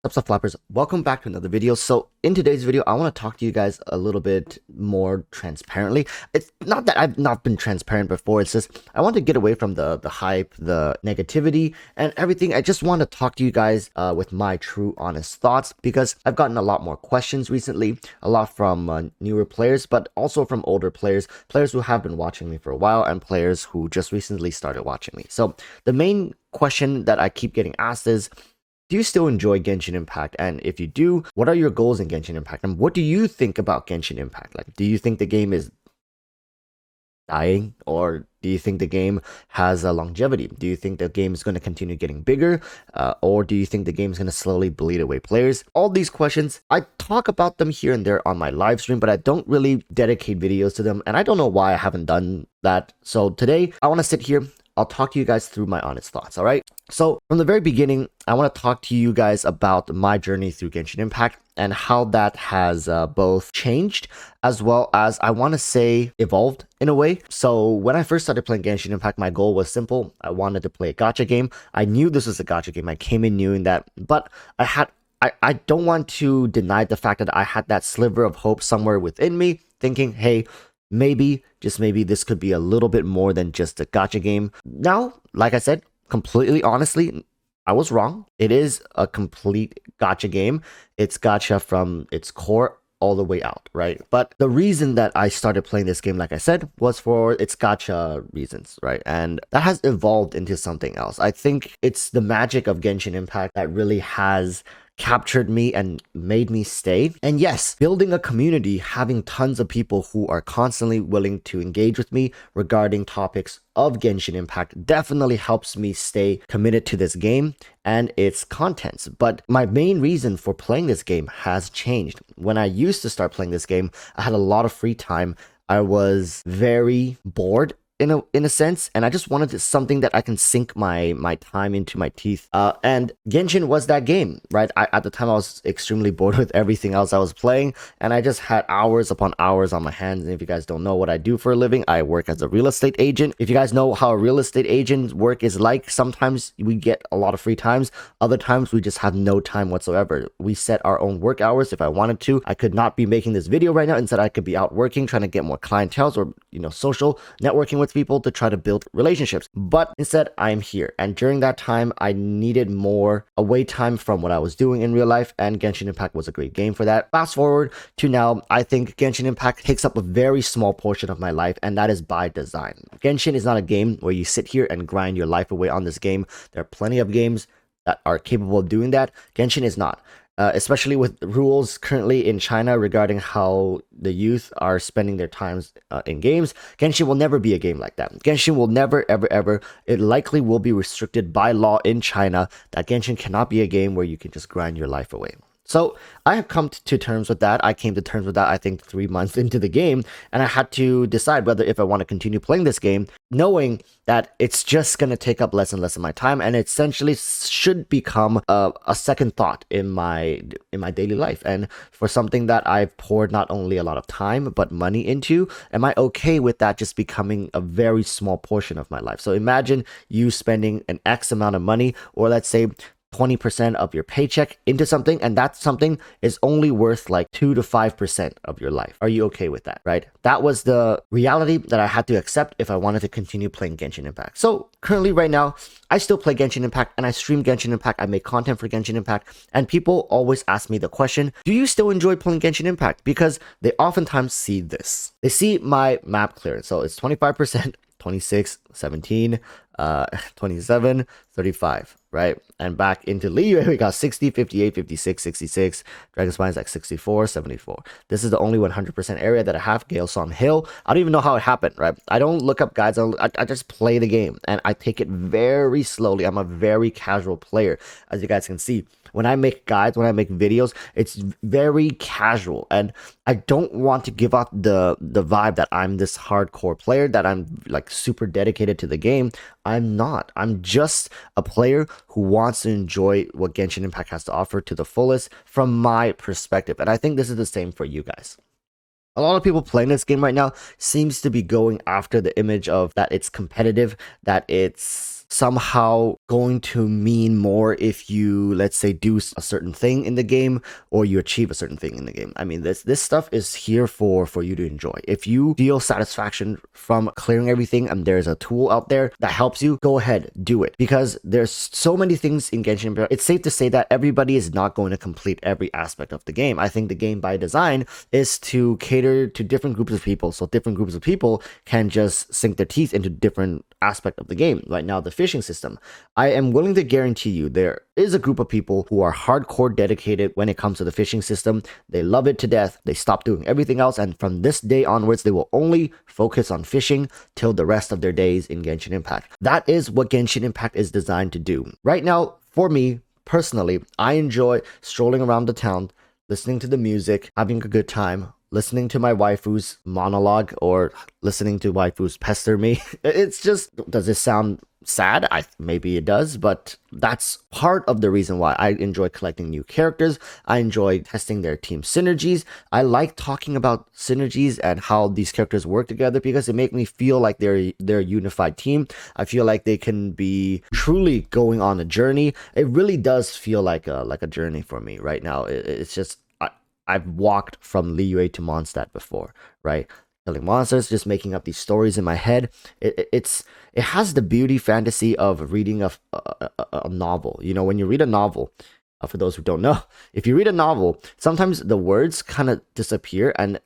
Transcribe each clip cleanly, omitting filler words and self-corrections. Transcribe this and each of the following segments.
What's up, flappers? Welcome back to another video. So in today's video, I want to talk to you guys a little bit more transparently. It's not that I've not been transparent before. It's just I want to get away from the hype, the negativity, and everything. I just want to talk to you guys with my true, honest thoughts, because I've gotten a lot more questions recently, a lot from newer players, but also from older players, players who have been watching me for a while, and players who just recently started watching me. So the main question that I keep getting asked is, do you still enjoy Genshin Impact? And if you do, what are your goals in Genshin Impact? And what do you think about Genshin Impact? Like, do you think the game is dying? Or do you think the game has a longevity? Do you think the game is going to continue getting bigger? Or do you think the game is going to slowly bleed away players? All these questions, I talk about them here and there on my live stream, but I don't really dedicate videos to them. And I don't know why I haven't done that. So today, I want to sit here. I'll talk to you guys through my honest thoughts, all right? So from the very beginning, I want to talk to you guys about my journey through Genshin Impact and how that has both changed as well as, I want to say, evolved in a way. So when I first started playing Genshin Impact, my goal was simple. I wanted to play a gacha game. I knew this was a gacha game. I came in knowing that, but I don't want to deny the fact that I had that sliver of hope somewhere within me, thinking, hey, maybe, just maybe, this could be a little bit more than just a gacha game. Now, like I said, completely honestly, I was wrong. It is a complete gacha game. It's gacha from its core all the way out, right? But the reason that I started playing this game, like I said, was for its gacha reasons, right? And that has evolved into something else. I think it's the magic of Genshin Impact that really has captured me and made me stay. And yes, building a community, having tons of people who are constantly willing to engage with me regarding topics of Genshin Impact definitely helps me stay committed to this game and its contents. But my main reason for playing this game has changed. When I used to start playing this game, I had a lot of free time. I was very bored in a sense, and I just wanted something that I can sink my time into my teeth. And Genshin was that game, right? At the time, I was extremely bored with everything else I was playing, and I just had hours upon hours on my hands. And if you guys don't know what I do for a living, I work as a real estate agent. If you guys know how a real estate agent work is like, sometimes we get a lot of free times, other times we just have no time whatsoever. We set our own work hours. If I wanted to, I could not be making this video right now. Instead, I could be out working, trying to get more clientele, or social networking with people to try to build relationships. But instead, I'm here. And during that time, I needed more away time from what I was doing in real life, and Genshin Impact was a great game for that. Fast forward to now, I think Genshin Impact takes up a very small portion of my life, and that is by design. Genshin is not a game where you sit here and grind your life away on this game. There are plenty of games that are capable of doing that. Genshin is not. Especially with rules currently in China regarding how the youth are spending their times in games. Genshin will never be a game like that. Genshin will never, ever, ever. It likely will be restricted by law in China that Genshin cannot be a game where you can just grind your life away. So I have come to terms with that. I came to terms with that, I think, 3 months into the game, and I had to decide whether if I want to continue playing this game, knowing that it's just going to take up less and less of my time, and it essentially should become a second thought in my daily life. And for something that I've poured not only a lot of time but money into, am I okay with that just becoming a very small portion of my life? So imagine you spending an X amount of money, or let's say 20% of your paycheck into something, and that something is only worth like 2 to 5% of your life. Are you okay with that, right? That was the reality that I had to accept if I wanted to continue playing Genshin Impact. So currently right now, I still play Genshin Impact and I stream Genshin Impact. I make content for Genshin Impact, and people always ask me the question, do you still enjoy playing Genshin Impact? Because they oftentimes see this. They see my map clearance. So it's 25%, 26, 17, 27, 35, right? And back into Liyue, we got 60, 58, 56, 66. Dragon Spine's like 64, 74. This is the only 100% area that I have. Gale Song Hill. I don't even know how it happened, right? I don't look up guides. I just play the game, and I take it very slowly. I'm a very casual player, as you guys can see. When I make guides, when I make videos, it's very casual, and I don't want to give out the vibe that I'm this hardcore player, that I'm like super dedicated to the game. I'm not. I'm just a player who wants to enjoy what Genshin Impact has to offer to the fullest from my perspective, and I think this is the same for you guys. A lot of people playing this game right now seems to be going after the image of that it's competitive, that it's somehow going to mean more if you, let's say, do a certain thing in the game or you achieve a certain thing in the game. I mean, this stuff is here for you to enjoy. If you feel satisfaction from clearing everything and there's a tool out there that helps you, go ahead, do it. Because there's so many things in Genshin Impact. It's safe to say that everybody is not going to complete every aspect of the game. I think the game by design is to cater to different groups of people, so different groups of people can just sink their teeth into different aspect of the game. Right now, the fishing system, I am willing to guarantee you there is a group of people who are hardcore dedicated when it comes to the fishing system. They love it to death. They stop doing everything else, and from this day onwards they will only focus on fishing till the rest of their days in Genshin Impact. That is what Genshin Impact is designed to do. Right now, for me personally, I enjoy strolling around the town, listening to the music, having a good time, listening to my waifu's monologue or listening to waifus pester me. It's just, does it sound sad? Maybe it does, but that's part of the reason why I enjoy collecting new characters. I enjoy testing their team synergies. I like talking about synergies and how these characters work together because it makes me feel like they're a unified team. I feel like they can be truly going on a journey. It really does feel like a journey for me right now. It's just I've walked from Liyue to Mondstadt before, right? Killing monsters, just making up these stories in my head. It has the beauty fantasy of reading a novel. You know, when you read a novel, for those who don't know, if you read a novel, sometimes the words kind of disappear and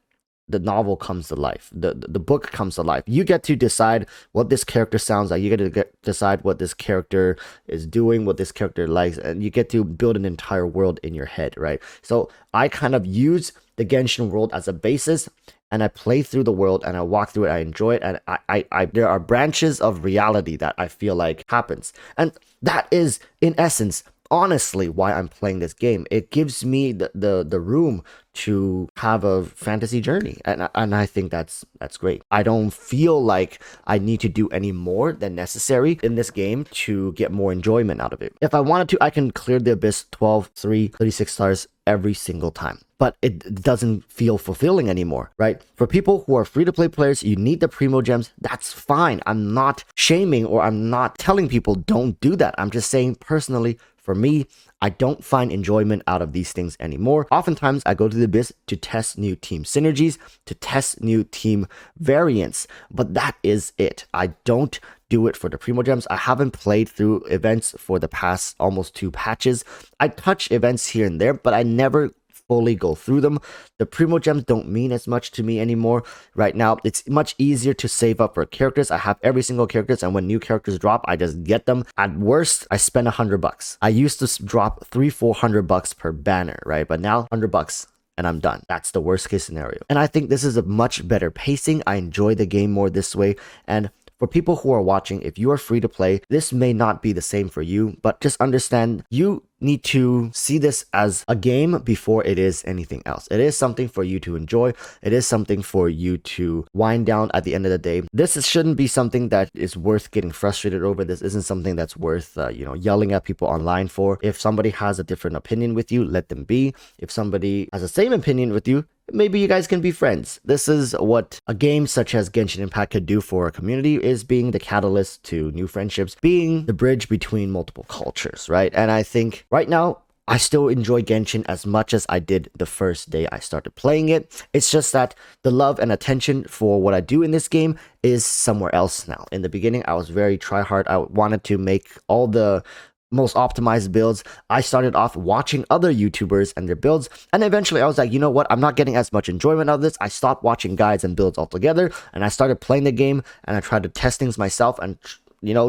the novel comes to life. The book comes to life. You get to decide what this character sounds like. You get to decide what this character is doing, what this character likes, and you get to build an entire world in your head, right? So I kind of use the Genshin world as a basis, and I play through the world and I walk through it. I enjoy it, and I there are branches of reality that I feel like happens, and that is in essence honestly why I'm playing this game. It gives me the room to have a fantasy journey, and I think that's great. I don't feel like I need to do any more than necessary in this game to get more enjoyment out of it. If I wanted to, I can clear the abyss 12, 3, 36 stars every single time, but it doesn't feel fulfilling anymore, right? For people who are free-to-play players, you need the primo gems. That's fine. I'm not shaming or I'm not telling people don't do that. I'm just saying personally, for me, I don't find enjoyment out of these things anymore. Oftentimes, I go to the abyss to test new team synergies, to test new team variants, but that is it. I don't do it for the primo gems. I haven't played through events for the past almost 2 patches. I touch events here and there, but I never fully go through them. The primo gems don't mean as much to me anymore. Right now, it's much easier to save up for characters. I have every single characters, and when new characters drop, I just get them. At worst, I spend $100. I used to drop $300-400 per banner, right? But now $100 and I'm done. That's the worst case scenario. And I think this is a much better pacing. I enjoy the game more this way. And for people who are watching, if you are free to play, this may not be the same for you, but just understand you need to see this as a game before it is anything else. It is something for you to enjoy. It is something for you to wind down at the end of the day. Shouldn't be something that is worth getting frustrated over. This isn't something that's worth, yelling at people online for. If somebody has a different opinion with you, let them be. If somebody has the same opinion with you, maybe you guys can be friends. This is what a game such as Genshin Impact could do for a community, is being the catalyst to new friendships, being the bridge between multiple cultures, right? And I think right now, I still enjoy Genshin as much as I did the first day I started playing it. It's just that the love and attention for what I do in this game is somewhere else now. In the beginning, I was very try-hard. I wanted to make all the most optimized builds. I started off watching other YouTubers and their builds, and eventually I was like, you know what, I'm not getting as much enjoyment out of this. I stopped watching guides and builds altogether, and I started playing the game, and I tried to test things myself and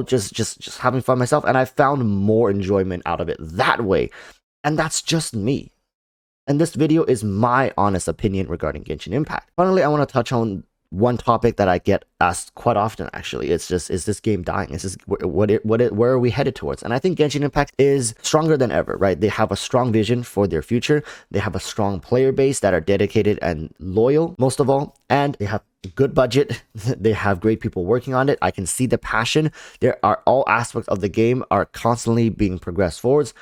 just having fun myself, and I found more enjoyment out of it that way. And that's just me. And this video is my honest opinion regarding Genshin Impact. Finally, I want to touch on one topic that I get asked quite often, actually. It's just, is this game dying? Is this where are we headed towards? And I think Genshin Impact is stronger than ever, right? They have a strong vision for their future. They have a strong player base that are dedicated and loyal, most of all, and they have a good budget. They have great people working on it. I can see the passion. There are all aspects of the game are constantly being progressed forwards.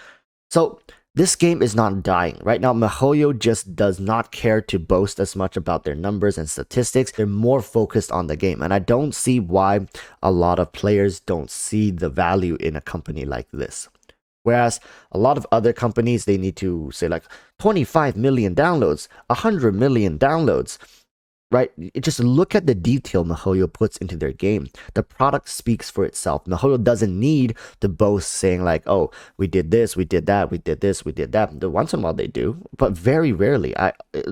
So This game is not dying. Right now, MiHoYo just does not care to boast as much about their numbers and statistics. They're more focused on the game. And I don't see why a lot of players don't see the value in a company like this. Whereas a lot of other companies, they need to say like 25 million downloads, 100 million downloads. Right? Just look at the detail MiHoYo puts into their game. The product speaks for itself. MiHoYo doesn't need to boast saying like, oh, we did this, we did that, we did this, we did that. The once in a while they do, but very rarely.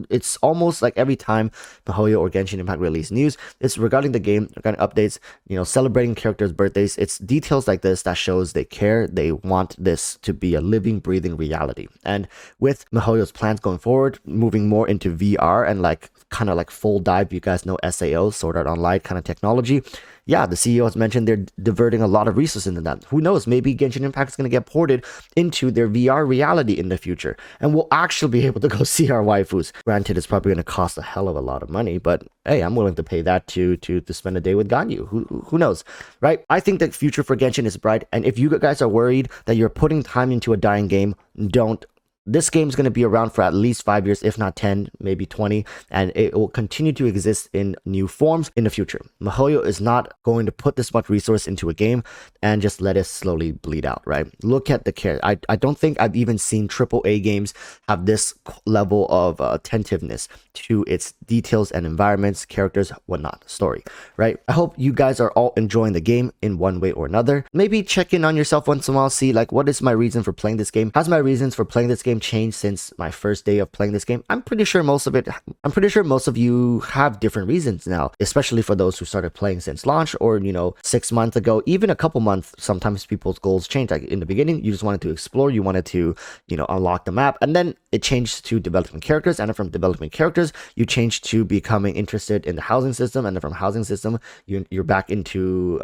It's almost like every time MiHoYo or Genshin Impact release news, it's regarding the game, regarding updates, celebrating characters' birthdays. It's details like this that shows they care. They want this to be a living, breathing reality. And with MiHoYo's plans going forward, moving more into VR and like kind of like full dive, you guys know SAO, Sword Art Online kind of technology. Yeah, the CEO has mentioned they're diverting a lot of resources into that. Who knows? Maybe Genshin Impact is going to get ported into their VR reality in the future, and we'll actually be able to go see our waifus. Granted, it's probably going to cost a hell of a lot of money, but hey, I'm willing to pay that to spend a day with Ganyu. Who knows, right? I think the future for Genshin is bright, and if you guys are worried that you're putting time into a dying game, don't. This game is going to be around for at least 5 years, if not 10, maybe 20, and it will continue to exist in new forms in the future. MiHoYo is not going to put this much resource into a game and just let it slowly bleed out, right? Look at the care. I don't think I've even seen AAA games have this level of attentiveness to its details and environments, characters, whatnot, story, right? I hope you guys are all enjoying the game in one way or another. Maybe check in on yourself once in a while, see like, what is my reason for playing this game? Has my reasons for playing this game changed since my first day of playing this game? I'm pretty sure most of you have different reasons now, especially for those who started playing since launch or 6 months ago, even a couple months. Sometimes people's goals change. Like in the beginning, you just wanted to explore, you wanted to unlock the map, and then it changed to developing characters, and then from developing characters you changed to becoming interested in the housing system, and then from housing system you're back into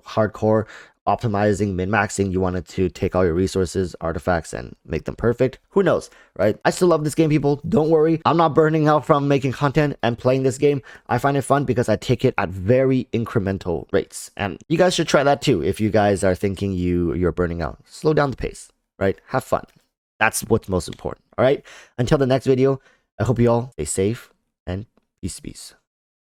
hardcore optimizing, min-maxing. You wanted to take all your resources, artifacts, and make them perfect. Who knows, right? I still love this game, people. Don't worry. I'm not burning out from making content and playing this game. I find it fun because I take it at very incremental rates. And you guys should try that too. If you guys are thinking you're burning out, slow down the pace, right? Have fun. That's what's most important, all right? Until the next video, I hope you all stay safe and peace.